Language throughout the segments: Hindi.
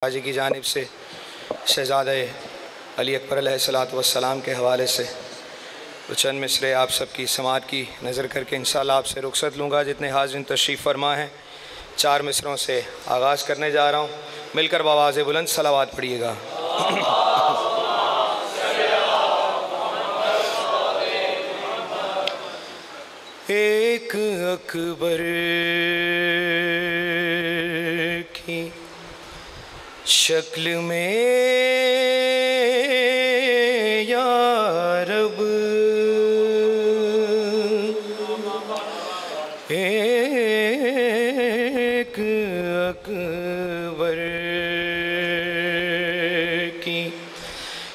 हाजी की जानिब से शहज़ादा अली अकबर अलैहिस्सलातु वस्सलाम के हवाले से तो चंद मिसरे आप सबकी समात की नज़र करके इंशाअल्लाह आपसे रुखसत लूँगा। जितने हाज़िर तशरीफ़ फरमा हैं 4 मिसरों से आगाज़ करने जा रहा हूँ। मिलकर बआवाज़ बुलंद सलावात पढ़िएगा। एक अकबर की शक्ल में या रब, एक अकबर की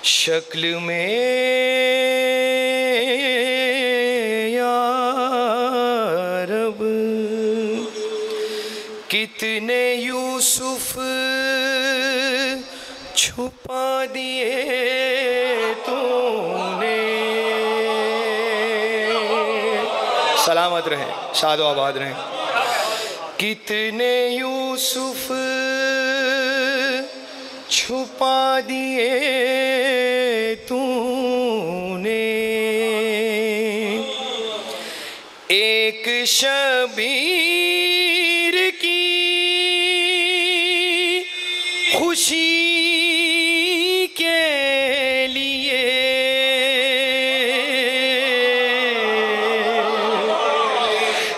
शक्ल में या रब, कितने यूसुफ छुपा दिए तूने। सलामत रहें, शादो आबाद रहें। कितने यूसुफ छुपा दिए तूने, एक शबीर की खुशी के लिए,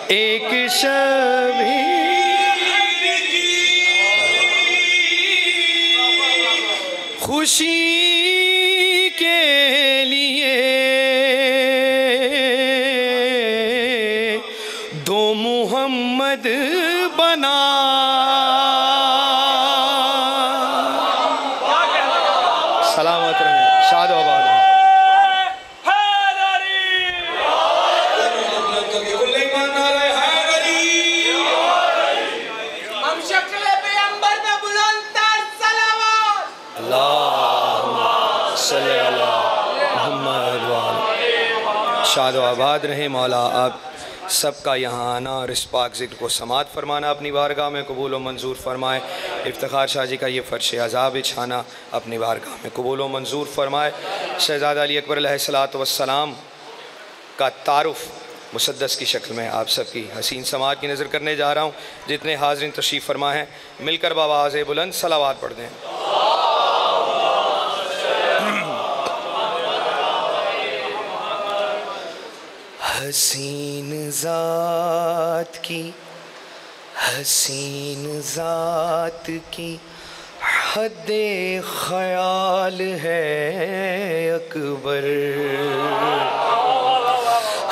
एक शबीर की खुशी के लिए दो मोहम्मद बना। सलामत रहें, शाद आबाद रहें। हम शक्ल पे अंबर में बुलंद तर सलावत। अल्लाहुम्मा सल्ली अला मुहम्मद व आले। शाद आबाद रहें। मौला आप सबका यहाँ आना और इस पाक ज़िक्र को समात फरमाना अपनी बारगाह में कबूल व मंजूर फरमाए। इफ्तिखार शाह जी का ये फ़र्श अज़ाब बिछाना अपनी बारगाह में कबूल व मंजूर फरमाए। शहज़ादा अली अकबर अलैहिस्सलातु वस्सलाम का तारुफ़ मुसद्दस की शक्ल में आप सबकी हसीन समात की नज़र करने जा रहा हूँ। जितने हाज़रीन तशरीफ़ फरमा हैं मिलकर बआवाज़ बुलंद सलावात पढ़ दें। हसीन ज़ात की, हसीन ज़ात की हद्दे ख़याल है अकबर।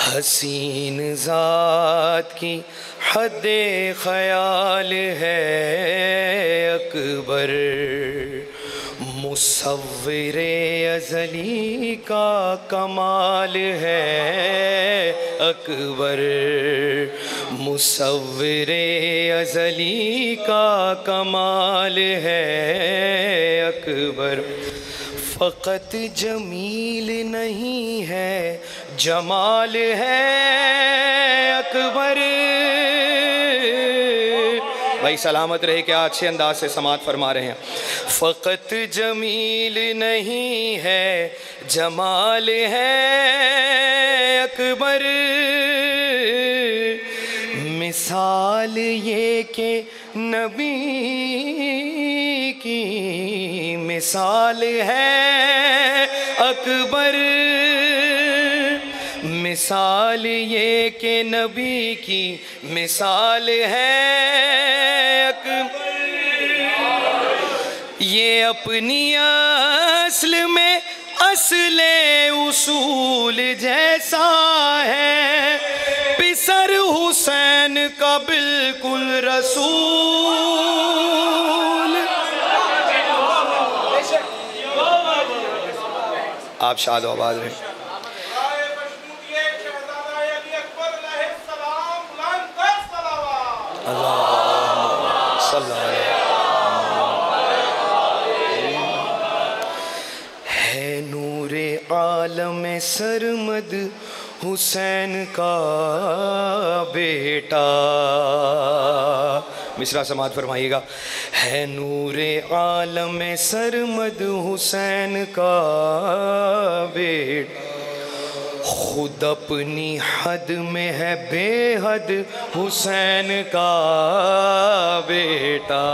हसीन ज़ात की हद्दे ख़याल है अकबर। मुसव्विरे अज़ली का कमाल है अकबर। मुसव्विरे अज़ली का कमाल है अकबर। फ़क़त जमील नहीं है जमाल है अकबर। भाई सलामत रहे, क्या अच्छे अंदाज से समात फरमा रहे हैं। फ़क़त जमील नहीं है जमाल है अकबर। मिसाल ये कि नबी की मिसाल है अकबर। मिसाल ये कि नबी की मिसाल है अकबर। ये अपनी असल में असले उसूल जैसा है, पिसर हुसैन का बिल्कुल रसूल। आप शाद आबाद रहे। अल्लाहुम्मा सल्ली है नूरे आलम सरमद हुसैन का बेटा मिसरा समात फरमाइएगा। है नूरे आलम सरमद हुसैन का बेटा, खुद अपनी हद में है बेहद हुसैन का बेटा।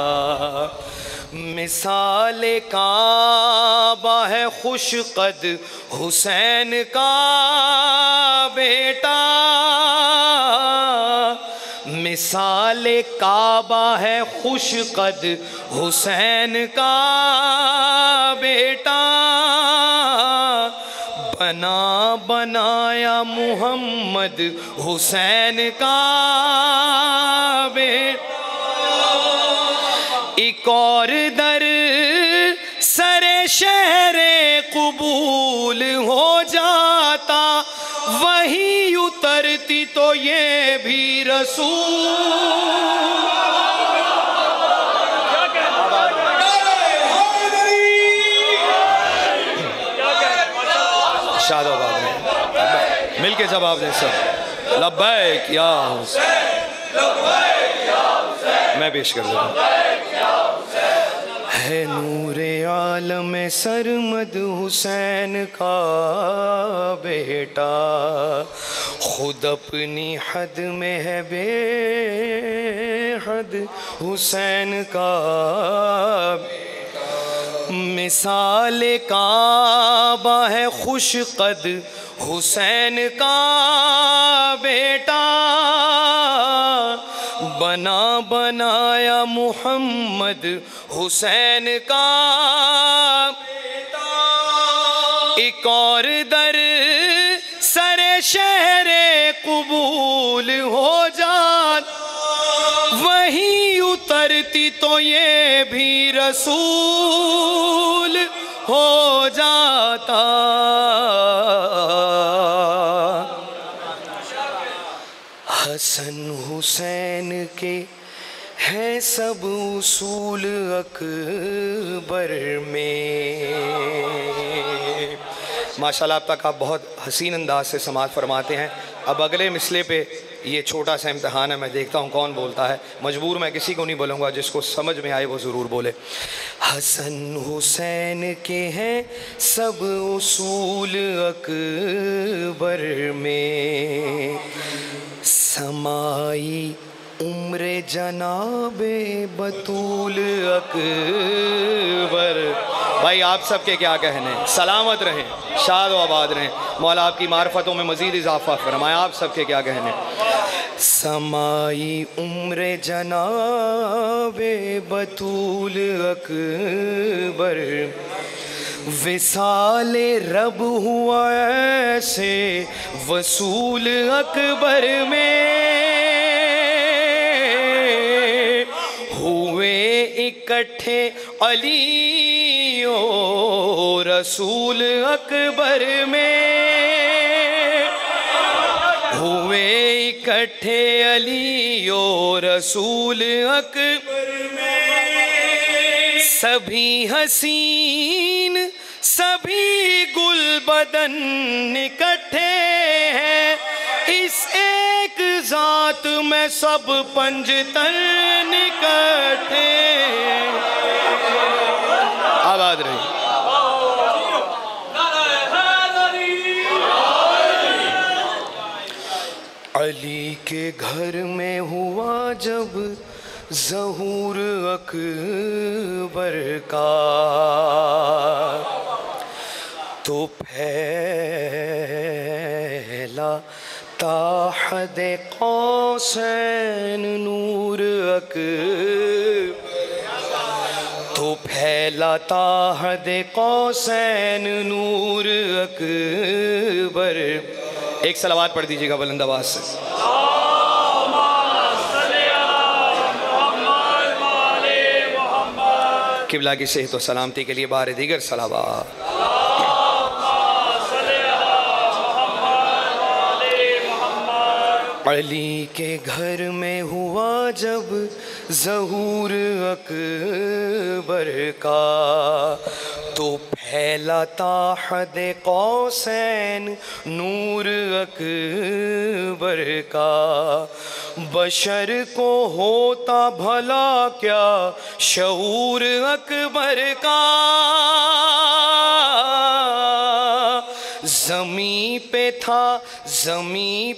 मिसाल काबा है खुश कद हुसैन का बेटा। मिसाल काबा है खुश कद हुसैन का बेटा। बना बनाया मुहम्मद हुसैन का बेटा। एक और दर सरे शहरे कबूल हो जाता, वही उतरती तो ये भी रसूल। शादाबाद में मिल के जवाब दें सब। लब्बैक या हुसैन, मैं पेश कर देता हूँ। है नूरे आलम सरमद हुसैन का बेटा, खुद अपनी हद में है बेहद हुसैन का। मिसाल काबा है खुश कद हुसैन का बेटा। बना बनाया मुहम्मद हुसैन का बेटा। एक और दर सरे शहरे कबूल हो जात, वही उतरती तो ये भी रसूल हो जाता। हसन हुसैन के हैं सब उसूल अकबर में। माशाल्लाह अब तक आप बहुत हसीन अंदाज से समात फरमाते हैं। अब अगले मिसले पे ये छोटा सा इम्तहान है, मैं देखता हूँ कौन बोलता है। मजबूर मैं किसी को नहीं बोलूँगा, जिसको समझ में आए वो ज़रूर बोले। हसन हुसैन के हैं सब उसूल अकबर में, समाई उम्र जनाबे बतूल अकबर। भाई आप सबके क्या कहने, सलामत रहें, शाद व आबाद रहें, मौला आपकी मार्फतों में मज़ीद इजाफ़ा फरमाए। आप सबके क्या कहने। समाई उम्र जनाबे बतूल अकबर, विसाले रब हुआ ऐसे वसूल अकबर में। हुए इकट्ठे अली ओ रसूल अकबर में। हुए इकट्ठे अली ओ रसूल अकबर में। सभी हसीन सभी गुल बदन इकट्ठे हैं, इस एक जात में सब पंजतन इकट्ठे। आबाद रही। अली के घर में हुआ जब ज़हूर अकबर का, तो फैला ताहद कौसैन नूर अकबर। तो फैला ताहद कौसैन नूर अकबर। एक सलावत पढ़ दीजिएगा बुलंद आवाज़ से। किबला की सेहत और सलामती के लिए बार दीगर सलावत। अली के घर में हुआ जब ज़हूर अकबर का, तो है लता हद कौसैन नूर अकबर का, बशर को होता भला क्या शऊर अकबर का। ज़मीं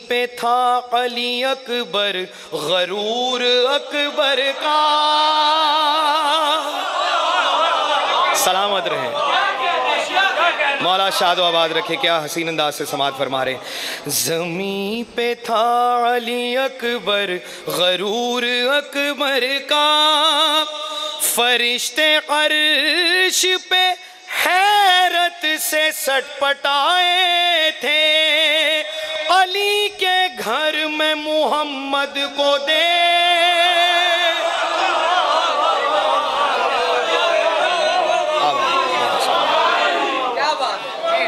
पे था अली अकबर गरूर अकबर का। सलामत रहे, मौला शाद आबाद रखे। क्या हसीन अंदाज से समात फरमा रहे। ज़मीं पे था अली अकबर गरूर अकबर का, फरिश्ते अर्श पे हैरत से सटपटाए थे, अली के घर में मोहम्मद को दे। क्या बात है।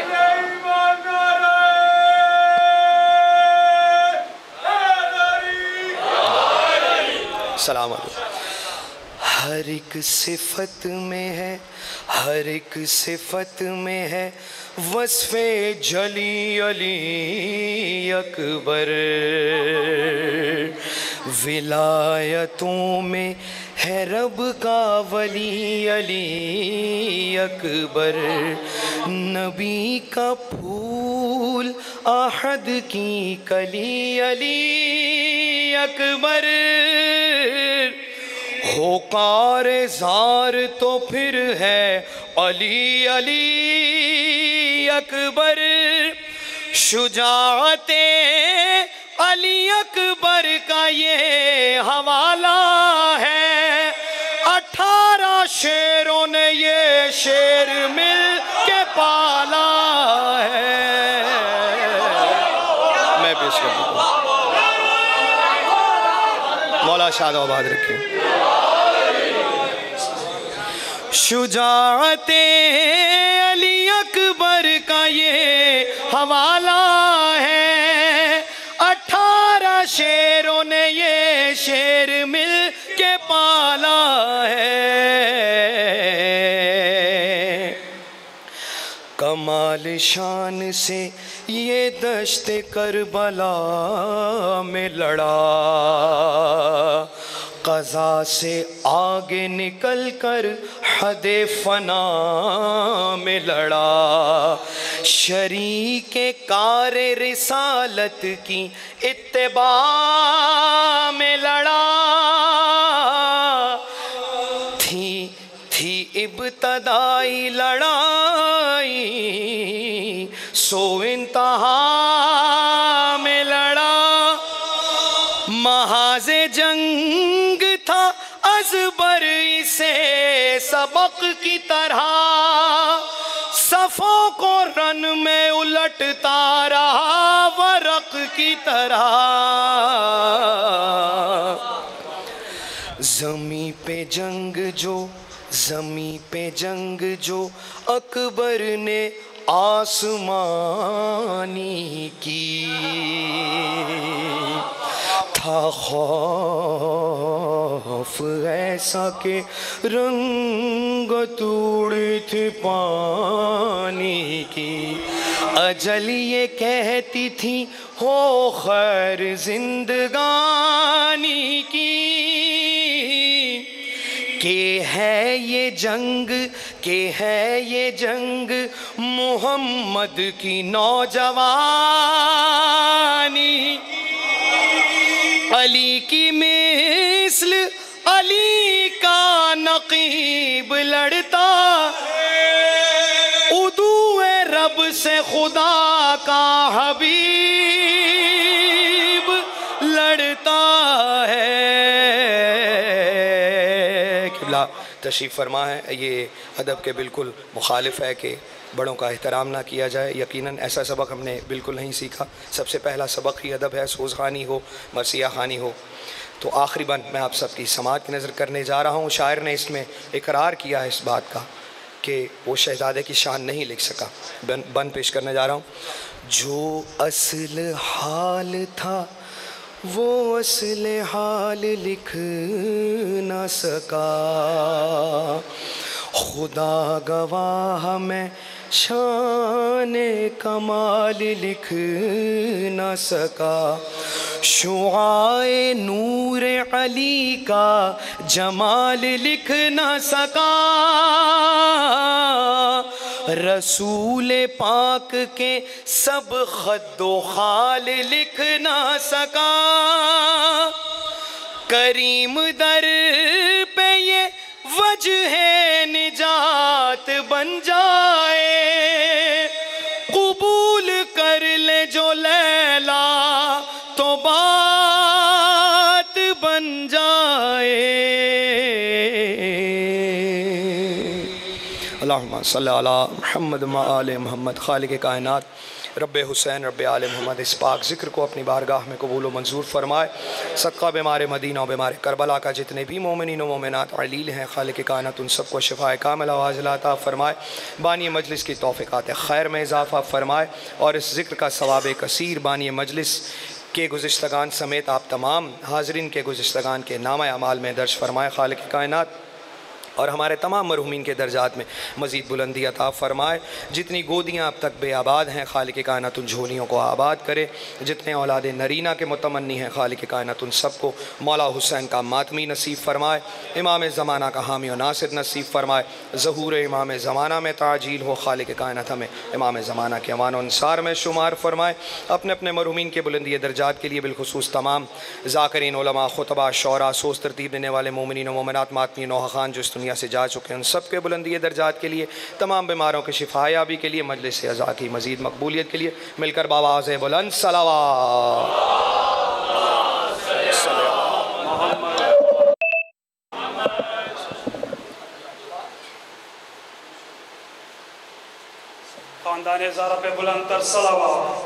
सलाम अलैकुम। हर एक सिफत में है, हर एक सिफत में है वस्फ़े जली अली अकबर, विलायतों में है रब का वली अली अकबर, नबी का फूल आहद की कली अली अकबर, होकार ज़ार तो फिर है अली अली अकबर, शुजाअते अली अकबर का ये हवाला है, 18 शेरों ने ये शेर मिल के पाला है। मैं पेश कर दूँ, मौला शाद आबाद रखे। शुजाअते अली अकबर का ये हवाला है, 18 शेरों ने ये शेर मिल के पाला है। कमाल शान से ये दश्ते करबला में लड़ा, क़ज़ा से आगे निकल कर हदे फना में लड़ा, शरीके कारे रिसालत की इत्तिबा में लड़ा, थी इब्तदाई लड़ाई सो इंतहा में लड़ा, महाज़े जंग था अज़बर इसे सबक की तरह, सफ़ों को रन में उलटता रहा वरक की तरह। ज़मीं पे जंग जो अकबर ने आसमानी की, था खौफ ऐसा के रंग तोड़ी थी पानी की, अजल ये कहती थी हो खैर जिंदगानी की, के है ये जंग मोहम्मद की नौजवानी, अली की मिस्ल अली का नकीब लड़ता, उदूए रब से खुदा का हबीब लड़ता है। किबला तशरीफ़ फरमा है, ये अदब के बिल्कुल मुखालिफ है कि बड़ों का एहतराम ना किया जाए। यकीनन ऐसा सबक हमने बिल्कुल नहीं सीखा। सबसे पहला सबक ही अदब है, सोज़ खानी हो मरसिया खानी हो। तो आखिरी बंद मैं आप सबकी समात की नज़र करने जा रहा हूँ। शायर ने इसमें इकरार किया है इस बात का कि वो शहज़ादे की शान नहीं लिख सका। बंद पेश करने जा रहा हूँ। जो असल हाल था वो असल हाल लिख न सका, खुदा गवाह मैं शान कमाल लिख न सका, शुआए नूर अली का जमाल लिख न सका, रसूल पाक के सब खद्दो खाल लिख न सका, करीम दर पे ये वजह निजात बन जाए, कबूल कर ले जो लैला तो बात बन जाए। अल्लाहुम्मा सल्ली अला मुहम्मद व आले मुहम्मद। खालिक कायनात रब्बे हुसैन रब्बे आले मोहम्मद इस पाक ज़िक्र को अपनी बारगाह में कबूल व मंजूर फ़रमाए। सदक़ा बेमारे मदीना और बेमारे करबला का जितने भी मोमिनीन व मोमिनात अलील हैं, खालिक कायनात उन सबको शिफ़ाए कामिला व आजिला अता फ़रमाए। बानी मजलिस की तौफ़ीक़ात खैर में इजाफ़ा फ़रमाए और इस ज़िक्र का सवाब कसीर बानी मजलिस के गुज़िश्तगान समेत आप तमाम हाज़रीन के गुज़िश्तगान के नामा अमाल में दर्ज फ़रमाए। खालिक कायनात और हमारे तमाम मरहूमीन के दर्जात में मज़ीद बुलंदी अता फ़रमाए। जितनी गोदियाँ अब तक बेआबाद हैं, खालिक कायनात उन झोलियों को आबाद करे। जितने औलाद नरीना के मुतमन्नी हैं, खालिक कायनात उन सबको मौला हुसैन का मातमी नसीब फ़रमाए। इमाम ज़माना का हामी और नासिर नसीब फ़रमाए। ज़हूर इमाम ज़माना में ताजील हो, खालिक कायनात हमें इमाम ज़माना के अमान अंसार में शुमार फ़रमाए। अपने अपने मरहूमीन के बुलंदी दर्जात के लिए बिलखुसूस तमाम ज़ाकिरीन उलमा खुतबा शौरा सोच तरतीब देने वाले मोमिनीन व मोमिनात मातमी नौहा खान जो इस दुनिया से जा चुके हैं, उन सब के बुलंदी दर्जात के लिए, तमाम बीमारों के शिफायाबी के लिए, मजलिस अज़ा की मज़ीद मकबूलियत के लिए मिलकर बावाज़ बुलंद सलावत। खानदान ज़हरा पे बुलंद तर सलावत।